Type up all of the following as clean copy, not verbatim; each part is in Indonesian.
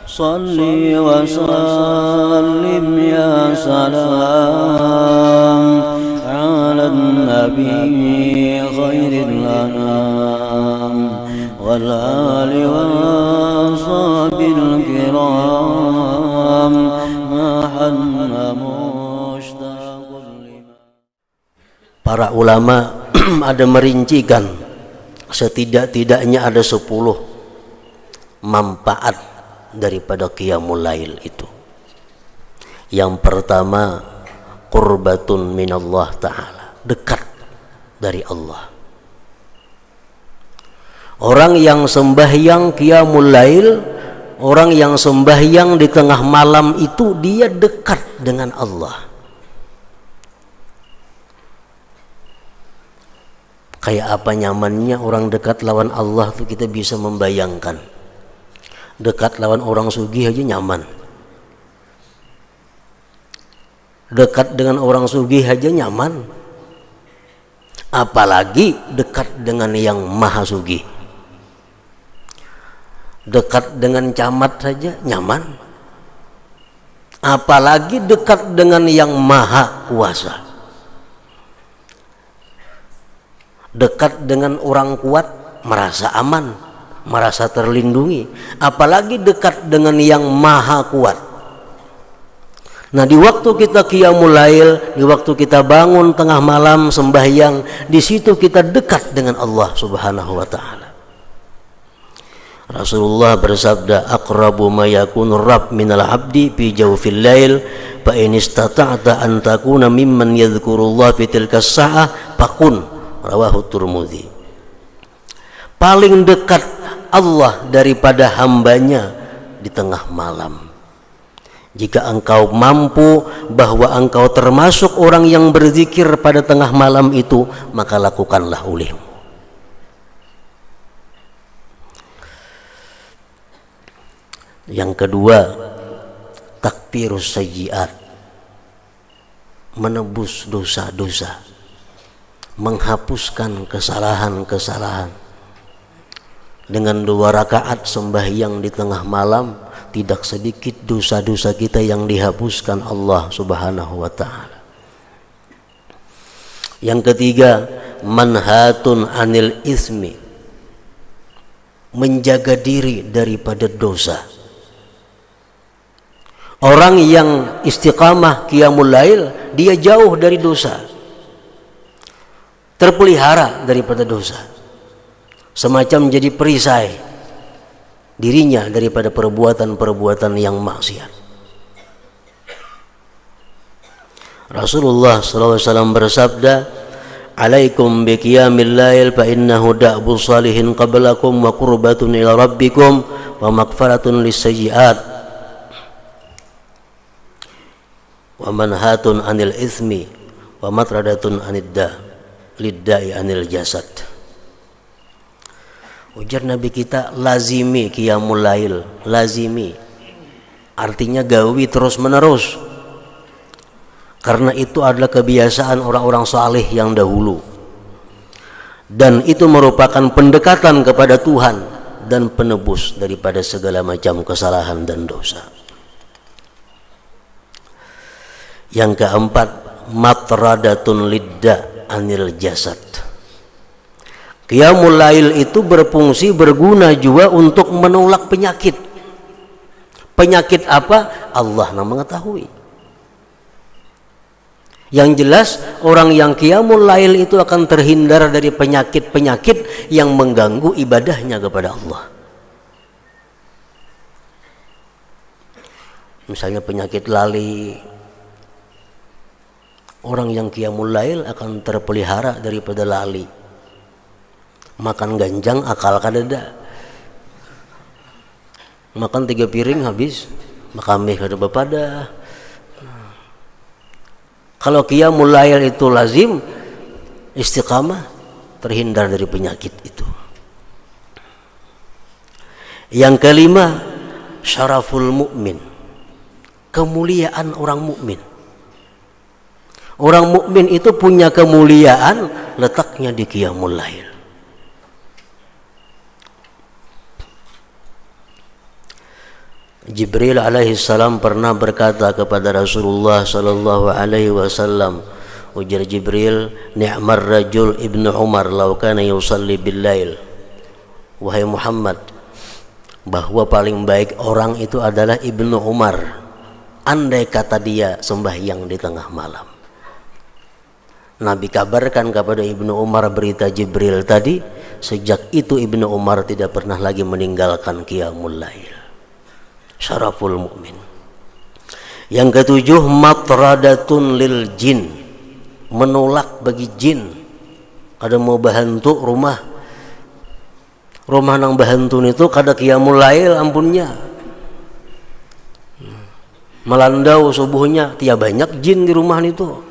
Salli wa sallim ya salam ala nabi khairil anam wal ali wa sahbil kiram mahanna mushtaqul liman. Para ulama ada merincikan setidak-tidaknya ada 10 manfaat daripada qiyamul lail itu. Yang pertama, qurbatun minallah ta'ala, dekat dari Allah. Orang yang sembahyang qiyamul lail, orang yang sembahyang di tengah malam itu, dia dekat dengan Allah. Kayak apa nyamannya orang dekat lawan Allah tuh kita bisa membayangkan. Dekat lawan orang sugih aja nyaman. Dekat dengan orang sugih aja nyaman. Apalagi dekat dengan yang maha sugih. Dekat dengan camat saja nyaman. Apalagi dekat dengan yang maha kuasa. Dekat dengan orang kuat merasa aman, merasa terlindungi, apalagi dekat dengan yang maha kuat. Nah, di waktu kita qiyamul lail, di waktu kita bangun tengah malam sembahyang, di situ kita dekat dengan Allah Subhanahu wa taala. Rasulullah bersabda, aqrabu ma yakunu rabb minal abdi fi jawfil lail fa in istata'ta an takuna mimman yadhkurullah fi tilka as-sa'ah fakun. Rawahu Tirmidzi. Paling dekat Allah daripada hambanya di tengah malam. Jika engkau mampu bahwa engkau termasuk orang yang berzikir pada tengah malam itu, maka lakukanlah olehmu. Yang kedua, takfirus sayyi'at, menebus dosa-dosa, menghapuskan kesalahan-kesalahan. Dengan 2 rakaat sembahyang di tengah malam, tidak sedikit dosa-dosa kita yang dihapuskan Allah Subhanahu wa taala. Yang ketiga, manhatun anil ismi, menjaga diri daripada dosa. Orang yang istiqamah qiyamul lail, dia jauh dari dosa, terpelihara daripada dosa, semacam jadi perisai dirinya daripada perbuatan-perbuatan yang maksiat. Rasulullah SAW bersabda, alaikum biqiyamil lail fa innahu da'bu salihin qablakum wa qurbatun ila rabbikum wa maghfaratun lisayyi'at wa manhatun anil ismi wa matradatun anidda liddai anil jasad. Ujar Nabi kita, lazimi qiyamul lail, lazimi artinya gawi terus menerus, karena itu adalah kebiasaan orang-orang saleh yang dahulu, dan itu merupakan pendekatan kepada Tuhan dan penebus daripada segala macam kesalahan dan dosa. Yang keempat, matradatun lidda anil jasad. Qiyamul lail itu berfungsi, berguna juga untuk menolak penyakit. Penyakit apa? Allah yang mengetahui. Yang jelas orang yang qiyamul lail itu akan terhindar dari penyakit-penyakit yang mengganggu ibadahnya kepada Allah. Misalnya penyakit lali. Orang yang qiyamul lail akan terpelihara daripada lali. Makan ganjang akal kadada. Makan 3 piring habis, makamih kada bepada. Kalau qiyamul lail itu lazim, istiqamah, terhindar dari penyakit itu. Yang kelima, syaraful mukmin, kemuliaan orang mukmin. Orang mukmin itu punya kemuliaan, letaknya di qiyamul lail. Jibril alaihi salam pernah berkata kepada Rasulullah sallallahu alaihi wasallam, ujar Jibril, ni'mar rajul ibnu Umar law kana yusalli bil lail. Wahai Muhammad, bahwa paling baik orang itu adalah Ibnu Umar, andai kata dia sembahyang di tengah malam. Nabi kabarkan kepada Ibnu Umar berita Jibril tadi. Sejak itu Ibnu Umar tidak pernah lagi meninggalkan qiyamul lail. Syaraful mukmin. Yang ketujuh, matradatun lil jin, menolak bagi jin. Ada mau bahantu rumah nang bahantu itu kada qiyamul lail ampunnya. Melandau subuhnya, tiap banyak jin di rumah itu.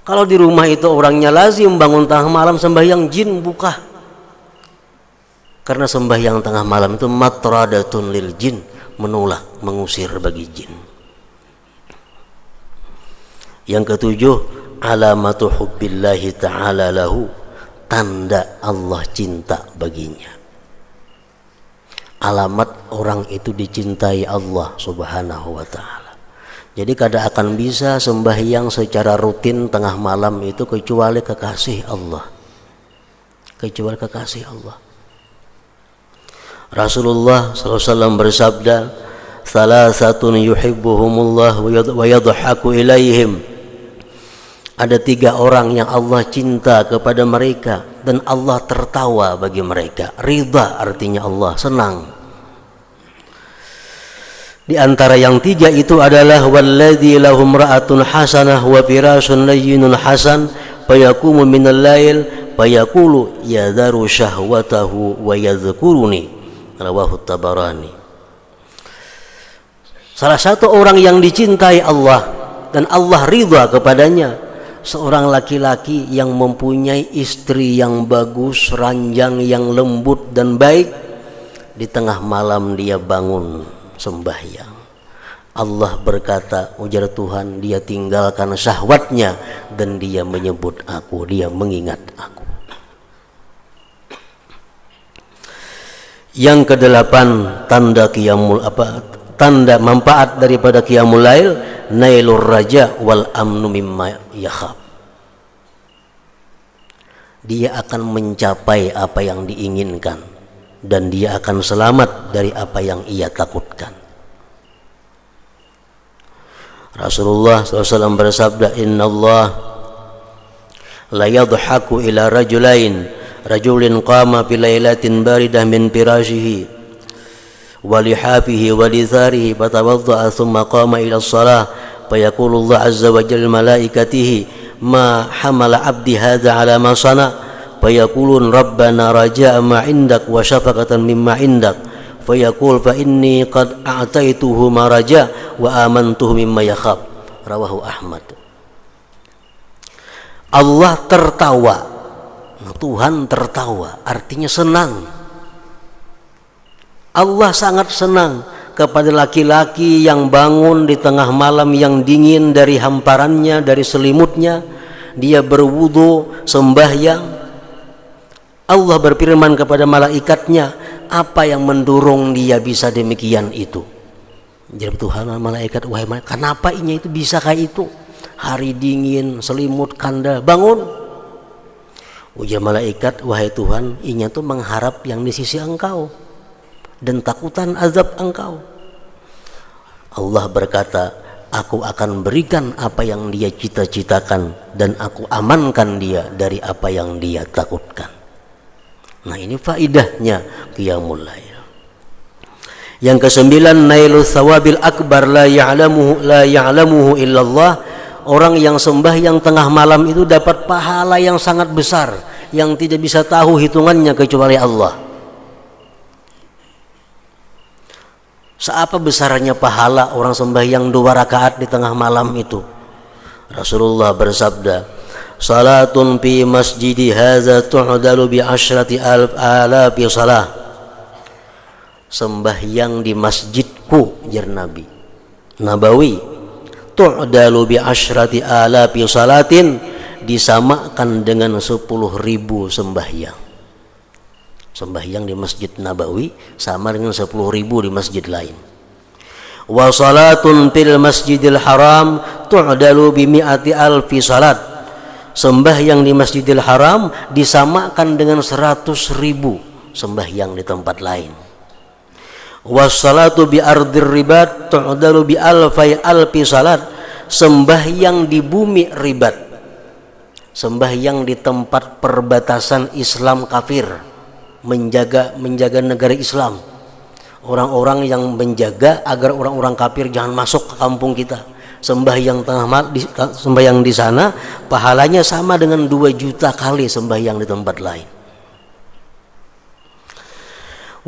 Kalau di rumah itu orangnya lazim bangun tengah malam sembahyang, jin buka. Karena sembahyang tengah malam itu matradatun lil jin, menolak, mengusir bagi jin. Yang ketujuh, alamatu hubbillahi ta'ala lahu, tanda Allah cinta baginya. Alamat orang itu dicintai Allah subhanahu wa ta'ala. Jadi kada akan bisa sembahyang secara rutin tengah malam itu kecuali kekasih Allah. Kecuali kekasih Allah. Rasulullah SAW bersabda, salasatun yuhibbuhumullah wa yadhaku ilaihim. Ada 3 orang yang Allah cinta kepada mereka dan Allah tertawa bagi mereka. Ridha artinya Allah senang. Di antara yang 3 itu adalah walladzi lahum ra'atun hasanah wa firasun layyinun hasan fayaqumu minal lail fayaqulu yadharu syahwatahu wa yadhkuruni, rawahu Tabarani. Salah satu orang yang dicintai Allah dan Allah ridha kepadanya, seorang laki-laki yang mempunyai istri yang bagus, ranjang yang lembut dan baik. Di tengah malam dia bangun sembahyang. Allah berkata, ujar Tuhan, dia tinggalkan syahwatnya dan dia menyebut aku, dia mengingat aku. Yang ke-8, tanda manfaat daripada qiyamul lail, nailur raja wal amnu mimma yakhaf. Dia akan mencapai apa yang diinginkan dan dia akan selamat dari apa yang ia takutkan. Rasulullah SAW bersabda, Inna Allah la yadhaku ila rajulin qama fi lailatin baridah min firashihi wa lihafihi wa litharihi fatawadda'a thumma qama ila as-salah fayaqulu Allah azza wa jalla malaikatihi ma hamala abdi hadha ala ma sana fayaqulun rabbana raja'a ma indak wa syafaqatan mimma indak fayaqul fa inni qad a'taituhu ma raja' wa amantuhu mimma yakhaf, rawahu Ahmad. Allah tertawa, Tuhan tertawa artinya senang. Allah sangat senang kepada laki-laki yang bangun di tengah malam yang dingin dari hamparannya, dari selimutnya, dia berwudu sembahyang. Allah berfirman kepada malaikatnya, apa yang mendorong dia bisa demikian itu? Jadi Tuhan malaikat, wahai malaikat, kenapa inya itu bisa kayak itu? Hari dingin, selimut kanda, bangun. Ujar malaikat, wahai Tuhan, inya itu mengharap yang di sisi engkau dan takutan azab engkau. Allah berkata, aku akan berikan apa yang dia cita-citakan dan aku amankan dia dari apa yang dia takutkan. Nah, ini faidahnya qiyamul lail. Yang ke-9, nailu thawabil akbar la ya'lamuhu illallah. Orang yang sembahyang tengah malam itu dapat pahala yang sangat besar yang tidak bisa tahu hitungannya kecuali Allah. Seapa besarnya pahala orang sembahyang 2 rakaat di tengah malam itu? Rasulullah bersabda, salatun fi masjidi hadza tu'dalu bi 10,000 salah. Sembahyang di masjidku, jar Nabi Nabawi, tu'dalu bi 10,000 salatin, disamakan dengan 10.000 sembahyang. Sembahyang di Masjid Nabawi sama dengan 10.000 di masjid lain. Wa salatun fil Masjidil Haram tu'dalu bi mi'ati alfi salat. Sembahyang di Masjidil Haram disamakan dengan 100.000 sembahyang di tempat lain. Wassalatu bi ardir ribat tu'dalu bi alfi salat. Sembahyang di bumi ribat, sembahyang di tempat perbatasan Islam kafir, menjaga negara Islam, orang-orang yang menjaga agar orang-orang kafir jangan masuk ke kampung kita. Sembahyang sembahyang di sana pahalanya sama dengan 2 juta kali sembahyang di tempat lain.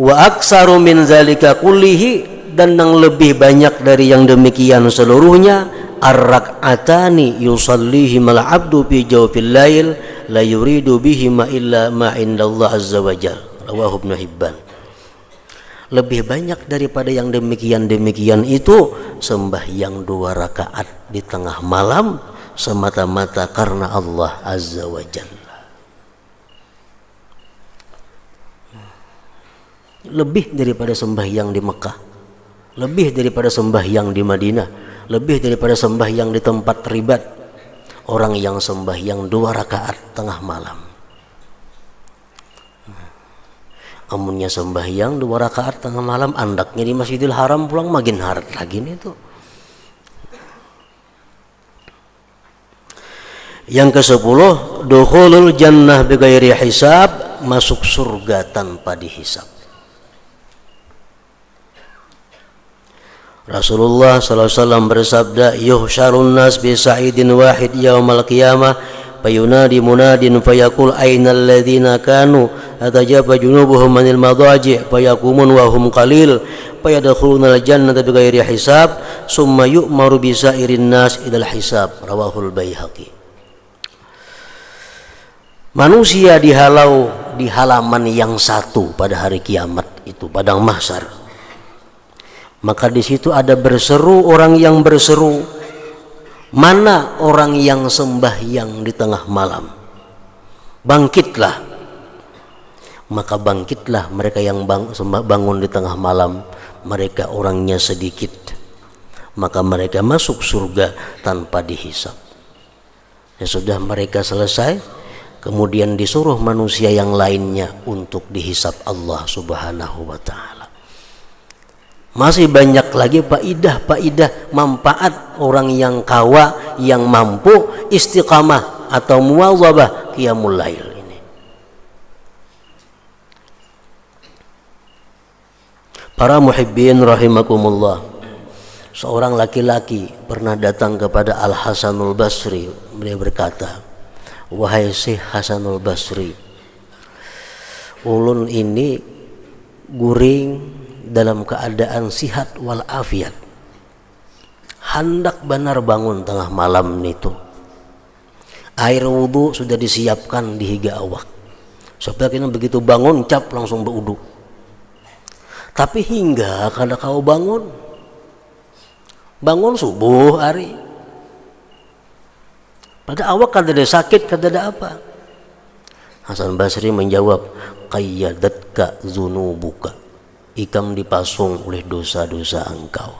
Wa aksaru min zalika kullihi, dan yang lebih banyak dari yang demikian seluruhnya, ar-rak'atani yusallihima al-'abdu fi jawfil lail la yuridu bihima illa ma indallah azza wajal. Rawahu Ibnu Hibban. Lebih banyak daripada yang demikian itu sembahyang 2 rakaat di tengah malam semata-mata karena Allah azza wajalla. Lebih daripada sembahyang di Mekah, lebih daripada sembahyang di Madinah, lebih daripada sembahyang di tempat ribat. Orang yang sembahyang 2 rakaat tengah malam, amunnya sembahyang 2 rakaat tengah malam, andaknya di Masjidil Haram pulang makin harat lagi nih tuh. Yang ke-10, dukhulul jannah bighairi hisab, masuk surga tanpa dihisab. Rasulullah sallallahu alaihi wasallam bersabda, yuhsyarun nas bi sa'idin wahid yaumal qiyamah fayunadi munadin fayaqul ainal ladzina kanu atajaba junubuhum anil madaji' fayaqumun wa hum qalil fayadkhulunal jannata bighairi hisab summa yu'maru bi sa'irin nas ilal hisab. Rawahul Baihaqi. Manusia dihalau di halaman yang satu pada hari kiamat itu, padang mahsyar. Maka di situ ada berseru orang yang berseru, mana orang yang sembahyang di tengah malam? Bangkitlah. Maka bangkitlah mereka yang bangun di tengah malam. Mereka orangnya sedikit. Maka mereka masuk surga tanpa dihisab. Ya sudah, mereka selesai. Kemudian disuruh manusia yang lainnya untuk dihisab Allah subhanahu wa ta'ala. Masih banyak lagi faidah manfaat orang yang kawa, yang mampu istiqamah atau muwazabah qiyamul lail ini. Para muhibbin rahimakumullah, seorang laki-laki pernah datang kepada Al Hasanul Basri. Beliau berkata, wahai Syekh Hasanul Basri, ulun ini guring dalam keadaan sihat wal afiat, hendak benar bangun tengah malam itu. Air wudu sudah disiapkan di higa awak, supaya kita begitu bangun cap langsung berwudu. Tapi hingga kada kau bangun subuh hari, pada awak kada ada sakit, kada ada apa. Hasan Basri menjawab, qayyadatka zunubuka, ikam dipasung oleh dosa-dosa engkau.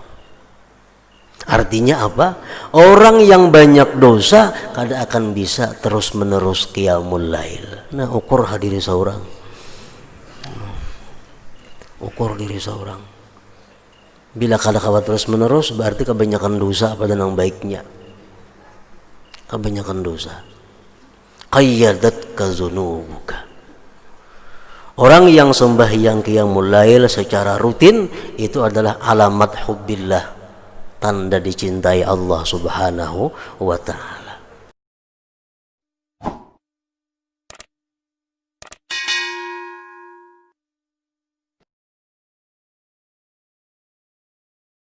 Artinya apa? Orang yang banyak dosa kada akan bisa terus menerus qiyamul lail. Nah, ukur diri seorang, ukur diri seorang. Bila kada kawa terus menerus, berarti kebanyakan dosa pada yang baiknya, kebanyakan dosa. Qayyadatka zunubuka. Orang yang sembahyang qiyamul lail secara rutin itu adalah alamat hubbillah, tanda dicintai Allah subhanahu wa ta'ala.